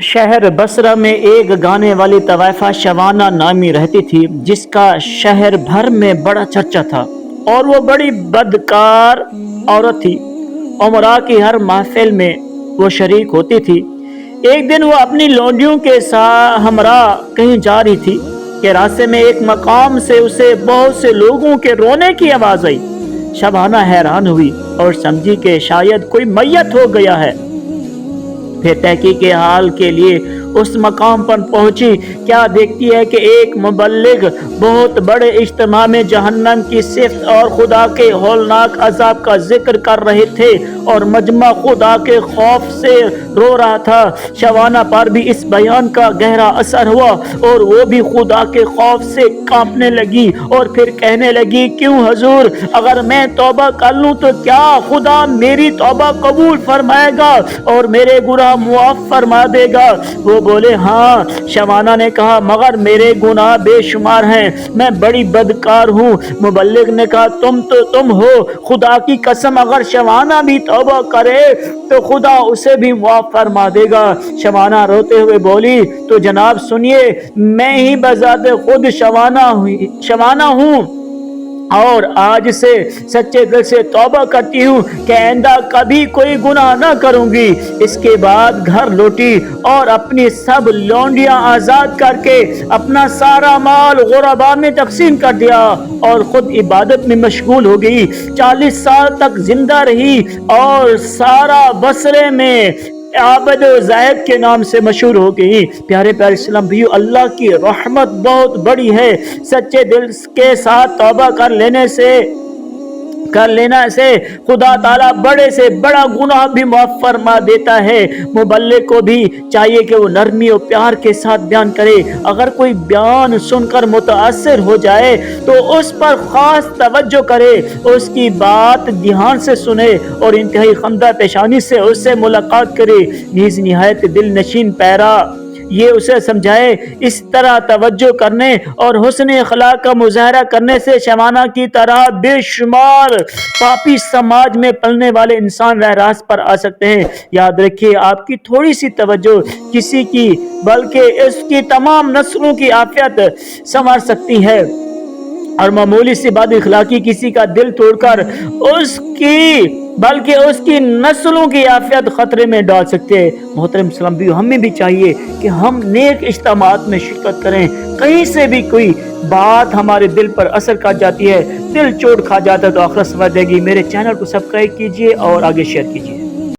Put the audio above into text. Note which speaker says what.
Speaker 1: شہر بصرہ میں ایک گانے والی طوائفہ شوانہ نامی رہتی تھی، جس کا شہر بھر میں بڑا چرچا تھا، اور وہ بڑی بدکار عورت تھی۔ عمرا کی ہر محفل میں وہ شریک ہوتی تھی۔ ایک دن وہ اپنی لونڈیوں کے ہمراہ کہیں جا رہی تھی کہ راستے میں ایک مقام سے اسے بہت سے لوگوں کے رونے کی آواز آئی۔ شبانہ حیران ہوئی اور سمجھی کہ شاید کوئی میت ہو گیا ہے۔ پھر تحقیق حال کے لیے اس مقام پر پہنچی۔ کیا دیکھتی ہے کہ ایک مبلغ بہت بڑے اجتماع میں جہنم کی صفت اور خدا کے ہولناک عذاب کا ذکر کر رہے تھے، اور مجمع خدا کے خوف سے رو رہا تھا۔ شبانہ پر بھی اس بیان کا گہرا اثر ہوا، اور وہ بھی خدا کے خوف سے کانپنے لگی، اور پھر کہنے لگی، کیوں حضور، اگر میں توبہ کر لوں تو کیا خدا میری توبہ قبول فرمائے گا اور میرے گناہ معاف فرما دے گا؟ وہ بولے، ہاں۔ شبانہ نے کہا، مگر میرے گناہ بے شمار ہیں، میں بڑی بدکار ہوں۔ مبلغ نے کہا، تم ہو، خدا کی قسم، اگر شبانہ بھی توبہ کرے تو خدا اسے بھی معاف فرما دے گا۔ شبانہ روتے ہوئے بولی، تو جناب سنیے، میں ہی بذات خود شبانہ ہوں، اور آج سے سچے دل سے توبہ کرتی ہوں کہ آئندہ کبھی کوئی گناہ نہ کروں گی۔ اس کے بعد گھر لوٹی اور اپنی سب لونڈیاں آزاد کر کے اپنا سارا مال غرباء میں تقسیم کر دیا، اور خود عبادت میں مشغول ہو گئی۔ 40 سال تک زندہ رہی اور سارا بصرے میں عابد و زاہد کے نام سے مشہور ہو گئی۔ پیارے اسلام بھائیو، اللہ کی رحمت بہت بڑی ہے۔ سچے دل کے ساتھ توبہ کر لینے سے خدا تعالیٰ بڑے سے بڑا گناہ بھی معاف فرما دیتا ہے۔ مبلغ کو بھی چاہیے کہ وہ نرمی اور پیار کے ساتھ بیان کرے۔ اگر کوئی بیان سن کر متاثر ہو جائے تو اس پر خاص توجہ کرے، اس کی بات دھیان سے سنے اور انتہائی خندہ پیشانی سے اس سے ملاقات کرے، نیز نہایت دل نشین پیرا یہ اسے سمجھائے۔ اس طرح توجہ کرنے اور حسن اخلاق کا مظاہرہ کرنے سے شبانہ کی طرح بے شمار پاپی سماج میں پلنے والے انسان راہ راست پر آ سکتے ہیں۔ یاد رکھیے، آپ کی تھوڑی سی توجہ کسی کی بلکہ اس کی تمام نسلوں کی عافیت سنوار سکتی ہے، اور معمولی سی بد اخلاقی کسی کا دل توڑ کر بلکہ اس کی نسلوں کی عافیت خطرے میں ڈال سکتے ہیں۔ محترم اسلام بھائیو، ہمیں بھی چاہیے کہ ہم نیک اجتماعات میں شرکت کریں۔ کہیں سے بھی کوئی بات ہمارے دل پر اثر کر جاتی ہے، دل چوٹ کھا جاتا ہے، تو آخرت سمجھ دے گی۔ میرے چینل کو سبسکرائب کیجیے اور آگے شیئر کیجیے۔